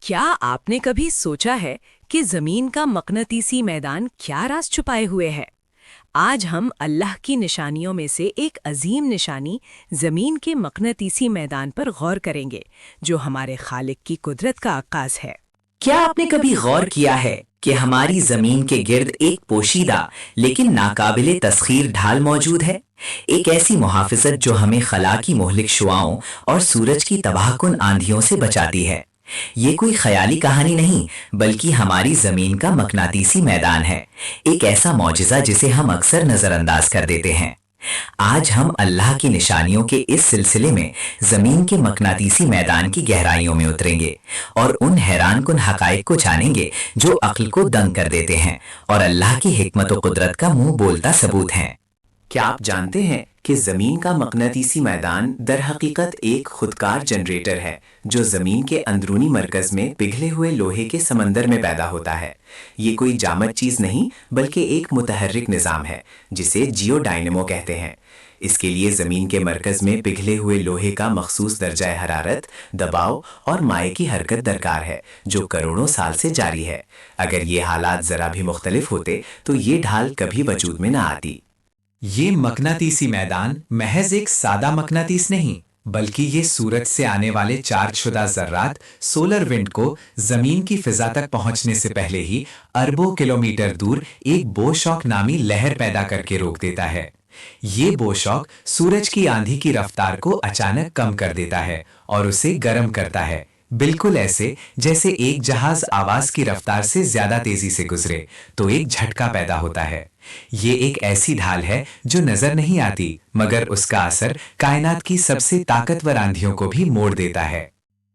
کیا آپ نے کبھی سوچا ہے کہ زمین کا مقناطیسی میدان کیا راز چھپائے ہوئے ہے؟ آج ہم اللہ کی نشانیوں میں سے ایک عظیم نشانی زمین کے مقناطیسی میدان پر غور کریں گے، جو ہمارے خالق کی قدرت کا عکاس ہے۔ کیا آپ نے کبھی غور کیا ہے کہ ہماری زمین کے گرد ایک پوشیدہ لیکن ناقابل تسخیر ڈھال موجود ہے؟ ایک ایسی محافظت جو ہمیں خلا کی مہلک شعاؤں اور سورج کی تباہ کن آندھیوں سے بچاتی ہے۔ یہ کوئی خیالی کہانی نہیں، بلکہ ہماری زمین کا مقناطیسی میدان ہے، ایک ایسا معجزہ جسے ہم اکثر نظر انداز کر دیتے ہیں۔ آج ہم اللہ کی نشانیوں کے اس سلسلے میں زمین کے مقناطیسی میدان کی گہرائیوں میں اتریں گے اور ان حیران کن حقائق کو جانیں گے جو عقل کو دنگ کر دیتے ہیں اور اللہ کی حکمت و قدرت کا منہ بولتا ثبوت ہیں۔ کیا آپ جانتے ہیں کہ زمین کا مقناطیسی میدان در حقیقت ایک خودکار جنریٹر ہے جو زمین کے اندرونی مرکز میں پگھلے ہوئے لوہے کے سمندر میں پیدا ہوتا ہے؟ یہ کوئی جامد چیز نہیں بلکہ ایک متحرک نظام ہے جسے جیو ڈائنمو کہتے ہیں۔ اس کے لیے زمین کے مرکز میں پگھلے ہوئے لوہے کا مخصوص درجہ حرارت، دباؤ اور مائع کی حرکت درکار ہے جو کروڑوں سال سے جاری ہے۔ اگر یہ حالات ذرا بھی مختلف ہوتے تو یہ ڈھال کبھی وجود میں نہ آتی۔ یہ مقناطیسی میدان محض ایک سادہ مقناطیس نہیں، بلکہ یہ سورج سے آنے والے چارج شدہ ذرات سولر ونڈ کو زمین کی فضا تک پہنچنے سے پہلے ہی اربوں کلومیٹر دور ایک بوشاک نامی لہر پیدا کر کے روک دیتا ہے۔ یہ بوشاک سورج کی آندھی کی رفتار کو اچانک کم کر دیتا ہے اور اسے گرم کرتا ہے، بالکل ایسے جیسے ایک جہاز آواز کی رفتار سے زیادہ تیزی سے گزرے تو ایک جھٹکا پیدا ہوتا ہے۔ یہ ایک ایسی ڈھال ہے جو نظر نہیں آتی، مگر اس کا اثر کائنات کی سب سے طاقتور آندھیوں کو بھی موڑ دیتا ہے۔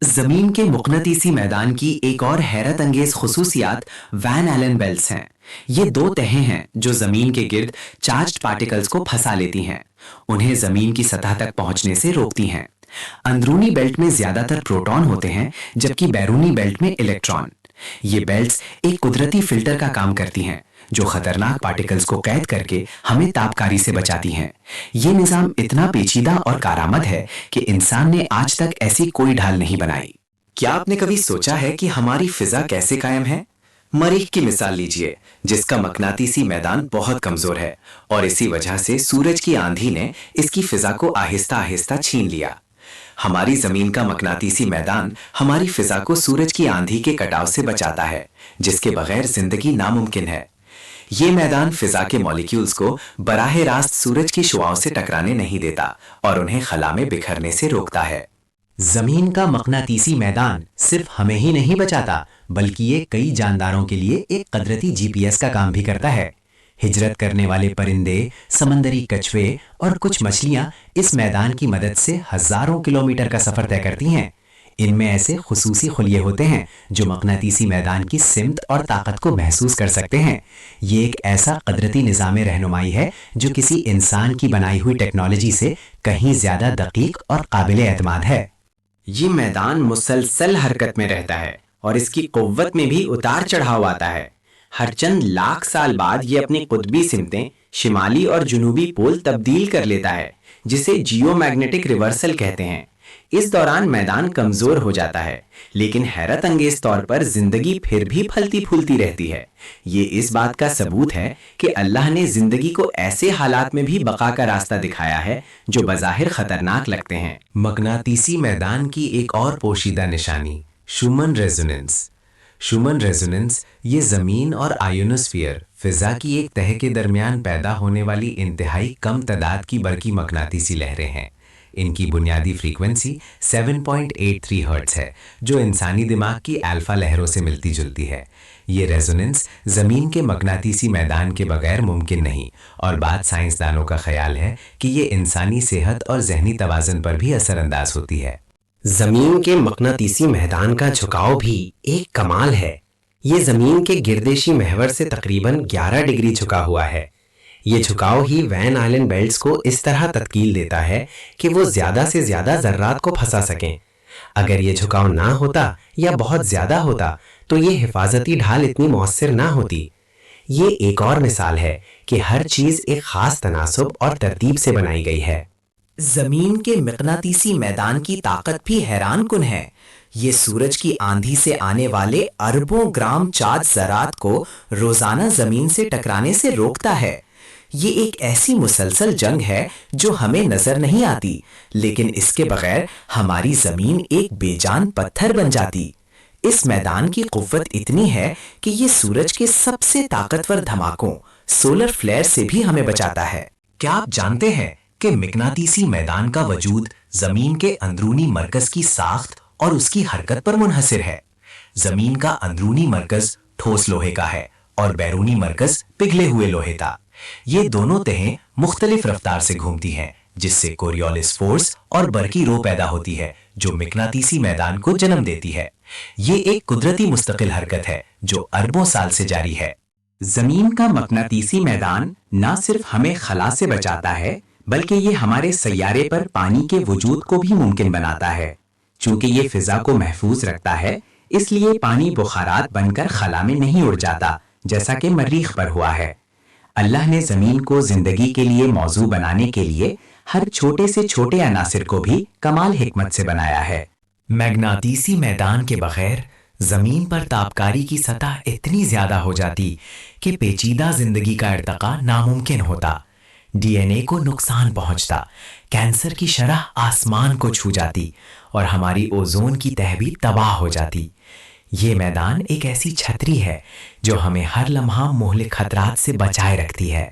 زمین کے مقناطیسی میدان کی ایک اور حیرت انگیز خصوصیات وین ایلن بیلٹس ہیں۔ یہ دو تہیں ہیں جو زمین کے گرد چارجڈ پارٹیکلز کو پھنسا لیتی ہیں، انہیں زمین کی سطح تک پہنچنے سے روکتی ہیں۔ اندرونی بیلٹ میں زیادہ تر پروٹون ہوتے ہیں جبکہ بیرونی بیلٹ میں الیکٹران۔ یہ بیلٹس ایک قدرتی فلٹر کا کام کرتی ہیں جو خطرناک پارٹیکلز کو قید کر کے ہمیں تابکاری سے بچاتی ہیں۔ یہ نظام اتنا پیچیدہ اور کارآمد ہے کہ انسان نے آج تک ایسی کوئی ڈھال نہیں بنائی۔ کیا آپ نے کبھی سوچا ہے کہ ہماری فضا کیسے قائم ہے؟ مریخ کی مثال لیجئے، جس کا مقناطیسی میدان بہت کمزور ہے اور اسی وجہ سے سورج کی آندھی نے اس کی فضا کو آہستہ آہستہ چھین لیا۔ ہماری زمین کا مقناطیسی میدان ہماری فضا کو سورج کی آندھی کے کٹاؤ سے بچاتا ہے، جس کے بغیر زندگی ناممکن ہے۔ یہ میدان فضا کے مالیکیولز کو براہ راست سورج کی شعاؤں سے ٹکرانے نہیں دیتا اور انہیں خلا میں بکھرنے سے روکتا ہے۔ زمین کا مقناطیسی میدان صرف ہمیں ہی نہیں بچاتا، بلکہ یہ کئی جانداروں کے لیے ایک قدرتی جی پی ایس کا کام بھی کرتا ہے۔ ہجرت کرنے والے پرندے، سمندری کچھوے اور کچھ مچھلیاں اس میدان کی مدد سے ہزاروں کلومیٹر کا سفر طے کرتی ہیں۔ ان میں ایسے خصوصی خلیے ہوتے ہیں جو مقناطیسی میدان کی سمت اور طاقت کو محسوس کر سکتے ہیں۔ یہ ایک ایسا قدرتی نظام رہنمائی ہے جو کسی انسان کی بنائی ہوئی ٹیکنالوجی سے کہیں زیادہ دقیق اور قابل اعتماد ہے۔ یہ میدان مسلسل حرکت میں رہتا ہے اور اس کی قوت میں بھی اتار چڑھاؤ آتا ہے۔ ہر چند لاکھ سال بعد یہ اپنی قطبی سمتیں شمالی اور جنوبی پول تبدیل کر لیتا ہے، جسے جیو میگنیٹک ریورسل کہتے ہیں۔ اس دوران میدان کمزور ہو جاتا ہے، لیکن حیرت انگیز طور پر زندگی پھر بھی پھلتی پھولتی رہتی ہے۔ یہ اس بات کا ثبوت ہے کہ اللہ نے زندگی کو ایسے حالات میں بھی بقا کا راستہ دکھایا ہے جو بظاہر خطرناک لگتے ہیں۔ مقناطیسی میدان کی ایک اور پوشیدہ نشانی شومن ریزوننس۔ شومن ریزوننس یہ زمین اور آئیونوسفیئر فضا کی ایک تہہ کے درمیان پیدا ہونے والی انتہائی کم تعداد کی برقی مقناطیسی لہریں ہیں۔ ان کی بنیادی فریکوینسی 7.83 ہرٹز ہے، جو انسانی دماغ کی الفا لہروں سے ملتی جلتی ہے۔ یہ ریزوننس زمین کے مقناطیسی میدان کے بغیر ممکن نہیں، اور بعض سائنسدانوں کا خیال ہے کہ یہ انسانی صحت اور ذہنی توازن پر بھی اثر انداز ہوتی ہے۔ زمین کے مقناطیسی میدان کا جھکاؤ بھی ایک کمال ہے۔ یہ زمین کے گردشی محور سے تقریباً 11 ڈگری جھکا ہوا ہے۔ یہ جھکاؤ ہی وین آئلن بیلٹس کو اس طرح تتکیل دیتا ہے کہ وہ زیادہ سے زیادہ ذرات کو پھنسا سکیں۔ اگر یہ جھکاؤ نہ ہوتا یا بہت زیادہ ہوتا تو یہ حفاظتی ڈھال اتنی مؤثر نہ ہوتی۔ یہ ایک اور مثال ہے کہ ہر چیز ایک خاص تناسب اور ترتیب سے بنائی گئی ہے۔ زمین کے مقناطیسی میدان کی طاقت بھی حیران کن ہے۔ یہ سورج کی آندھی سے آنے والے اربوں گرام چاند ذرات کو روزانہ زمین سے ٹکرانے سے روکتا ہے۔ یہ ایک ایسی مسلسل جنگ ہے جو ہمیں نظر نہیں آتی، لیکن اس کے بغیر ہماری زمین ایک بے جان پتھر بن جاتی۔ اس میدان کی قوت اتنی ہے کہ یہ سورج کے سب سے طاقتور دھماکوں سولر فلیئر سے بھی ہمیں بچاتا ہے۔ کیا آپ جانتے ہیں کہ مقناطیسی میدان کا وجود زمین کے اندرونی مرکز کی ساخت اور اس کی حرکت پر منحصر ہے؟ زمین کا اندرونی مرکز ٹھوس لوہے کا ہے اور بیرونی مرکز پگھلے ہوئے لوہے کا۔ یہ دونوں تہیں مختلف رفتار سے گھومتی ہیں، جس سے کوریولس فورس اور برقی رو پیدا ہوتی ہے جو مقناطیسی میدان کو جنم دیتی ہے۔ یہ ایک قدرتی مستقل حرکت ہے جو اربوں سال سے جاری ہے۔ زمین کا مقناطیسی میدان نہ صرف ہمیں خلا سے بچاتا ہے بلکہ یہ ہمارے سیارے پر پانی کے وجود کو بھی ممکن بناتا ہے۔ چونکہ یہ فضا کو محفوظ رکھتا ہے، اس لیے پانی بخارات بن کر خلا میں نہیں اڑ جاتا جیسا کہ مریخ پر ہوا ہے۔ اللہ نے زمین کو زندگی کے لیے موزوں بنانے کے لیے ہر چھوٹے سے چھوٹے عناصر کو بھی کمال حکمت سے بنایا ہے۔ مقناطیسی میدان کے بغیر زمین پر تابکاری کی سطح اتنی زیادہ ہو جاتی کہ پیچیدہ زندگی کا ارتقاء ناممکن ہوتا۔ ڈی این اے کو نقصان پہنچتا، کینسر کی شرح آسمان کو چھو جاتی اور ہماری اوزون کی تہ بھی تباہ ہو جاتی۔ یہ میدان ایک ایسی چھتری ہے جو ہمیں ہر لمحہ مہلک خطرات سے بچائے رکھتی ہے۔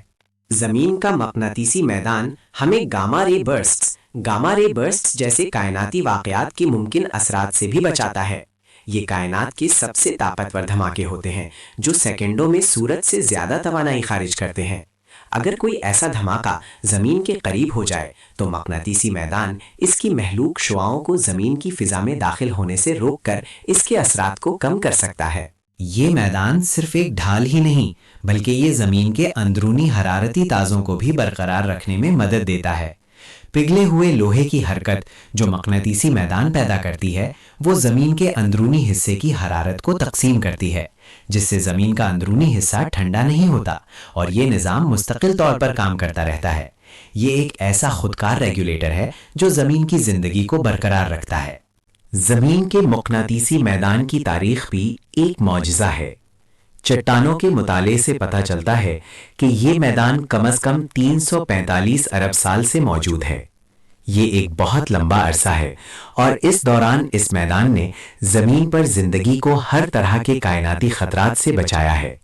زمین کا مقناطیسی میدان ہمیں گاما رے برسٹس جیسے کائناتی واقعات کے ممکن اثرات سے بھی بچاتا ہے۔ یہ کائنات کے سب سے طاقتور دھماکے ہوتے ہیں جو سیکنڈوں میں سورج سے زیادہ توانائی خارج کرتے ہیں۔ اگر کوئی ایسا دھماکہ زمین کے قریب ہو جائے تو مقناطیسی میدان اس کی مہلوک شعاؤں کو زمین کی فضا میں داخل ہونے سے روک کر اس کے اثرات کو کم کر سکتا ہے۔ یہ میدان صرف ایک ڈھال ہی نہیں بلکہ یہ زمین کے اندرونی حرارتی تازوں کو بھی برقرار رکھنے میں مدد دیتا ہے۔ پگھلے ہوئے لوہے کی حرکت جو مقناطیسی میدان پیدا کرتی ہے وہ زمین کے اندرونی حصے کی حرارت کو تقسیم کرتی ہے، جس سے زمین کا اندرونی حصہ ٹھنڈا نہیں ہوتا اور یہ نظام مستقل طور پر کام کرتا رہتا ہے۔ یہ ایک ایسا خودکار ریگولیٹر ہے جو زمین کی زندگی کو برقرار رکھتا ہے۔ زمین کے مقناطیسی میدان کی تاریخ بھی ایک معجزہ ہے۔ چٹانوں کے مطالعے سے پتہ چلتا ہے کہ یہ میدان کم از کم 345 ارب سال سے موجود ہے۔ یہ ایک بہت لمبا عرصہ ہے اور اس دوران اس میدان نے زمین پر زندگی کو ہر طرح کے کائناتی خطرات سے بچایا ہے۔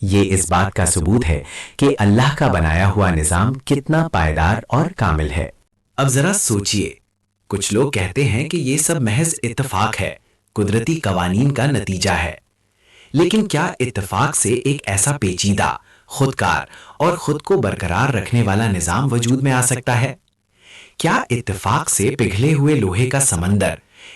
یہ اس بات کا ثبوت ہے کہ اللہ کا بنایا ہوا نظام کتنا پائیدار اور کامل ہے۔ اب ذرا سوچئے، کچھ لوگ کہتے ہیں کہ یہ سب محض اتفاق ہے، قدرتی قوانین کا نتیجہ ہے۔ لیکن کیا اتفاق سے ایک ایسا پیچیدہ، خودکار اور خود کو برقرار رکھنے والا نظام وجود میں آ سکتا ہے؟ کیا اتفاق سے پگھلے ہوئے لوہے کا سمندر،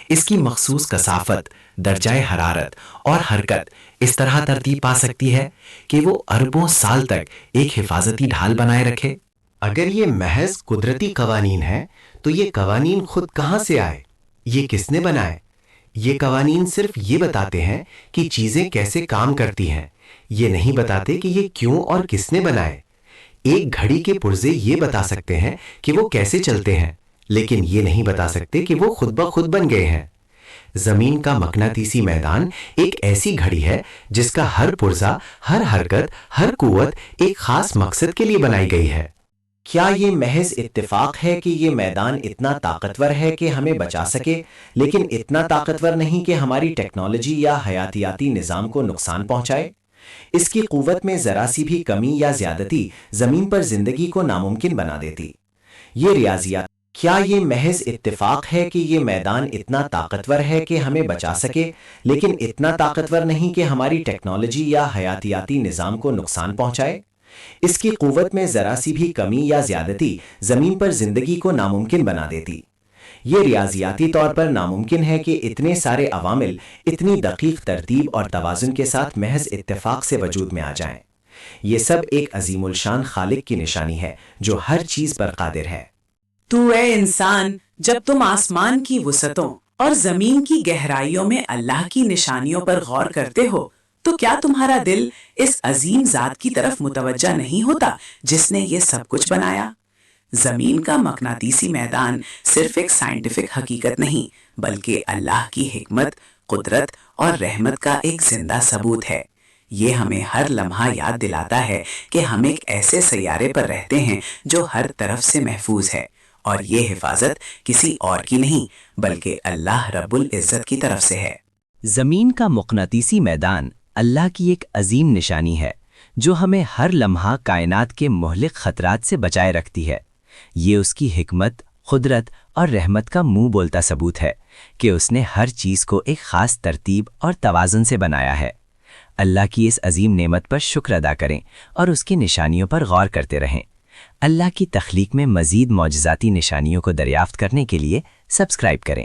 اس کی مخصوص کثافت، درجہ حرارت اور حرکت اس طرح ترتیب پا سکتی ہے کہ وہ اربوں سال تک ایک حفاظتی ڈھال بنائے رکھے؟ اگر یہ محض قدرتی قوانین ہیں تو یہ قوانین خود کہاں سے آئے؟ یہ کس نے بنائے؟ یہ قوانین صرف یہ بتاتے ہیں کہ چیزیں کیسے کام کرتی ہیں، یہ نہیں بتاتے کہ یہ کیوں اور کس نے بنائے۔ ایک گھڑی کے پرزے یہ بتا سکتے ہیں کہ وہ کیسے چلتے ہیں، لیکن یہ نہیں بتا سکتے کہ وہ خود بخود بن گئے ہیں۔ زمین کا مقناطیسی میدان ایک ایسی گھڑی ہے جس کا ہر پرزہ، ہر حرکت، ہر قوت ایک خاص مقصد کے لیے بنائی گئی ہے۔ کیا یہ محض اتفاق ہے کہ یہ میدان اتنا طاقتور ہے کہ ہمیں بچا سکے، لیکن اتنا طاقتور نہیں کہ ہماری ٹیکنالوجی یا حیاتیاتی نظام کو نقصان پہنچائے؟ اس کی قوت میں ذرا سی بھی کمی یا زیادتی زمین پر زندگی کو ناممکن بنا دیتی۔ یہ ریاضیات۔ کیا یہ محض اتفاق ہے کہ یہ میدان اتنا طاقتور ہے کہ ہمیں بچا سکے، لیکن اتنا طاقتور نہیں کہ ہماری ٹیکنالوجی یا حیاتیاتی نظام کو نقصان پہنچائے؟ اس کی قوت میں ذرا سی بھی کمی یا زیادتی زمین پر زندگی کو ناممکن بنا دیتی۔ یہ ریاضیاتی طور پر ناممکن ہے کہ اتنے سارے عوامل اتنی دقیق ترتیب اور توازن کے ساتھ محض اتفاق سے وجود میں آ جائیں۔ یہ سب ایک عظیم الشان خالق کی نشانی ہے جو ہر چیز پر قادر ہے۔ تو اے انسان، جب تم آسمان کی وسعتوں اور زمین کی گہرائیوں میں اللہ کی نشانیوں پر غور کرتے ہو تو کیا تمہارا دل اس عظیم ذات کی طرف متوجہ نہیں ہوتا جس نے یہ سب کچھ بنایا؟ زمین کا مقناطیسی میدان صرف ایک سائنٹیفک حقیقت نہیں بلکہ اللہ کی حکمت، قدرت اور رحمت کا ایک زندہ ثبوت ہے۔ یہ ہمیں ہر لمحہ یاد دلاتا ہے کہ ہم ایک ایسے سیارے پر رہتے ہیں جو ہر طرف سے محفوظ ہے، اور یہ حفاظت کسی اور کی نہیں بلکہ اللہ رب العزت کی طرف سے ہے۔ زمین کا مقناطیسی میدان اللہ کی ایک عظیم نشانی ہے جو ہمیں ہر لمحہ کائنات کے مہلک خطرات سے بچائے رکھتی ہے۔ یہ اس کی حکمت، قدرت اور رحمت کا منہ بولتا ثبوت ہے کہ اس نے ہر چیز کو ایک خاص ترتیب اور توازن سے بنایا ہے۔ اللہ کی اس عظیم نعمت پر شکر ادا کریں اور اس کی نشانیوں پر غور کرتے رہیں۔ اللہ کی تخلیق میں مزید معجزاتی نشانیوں کو دریافت کرنے کے لیے سبسکرائب کریں۔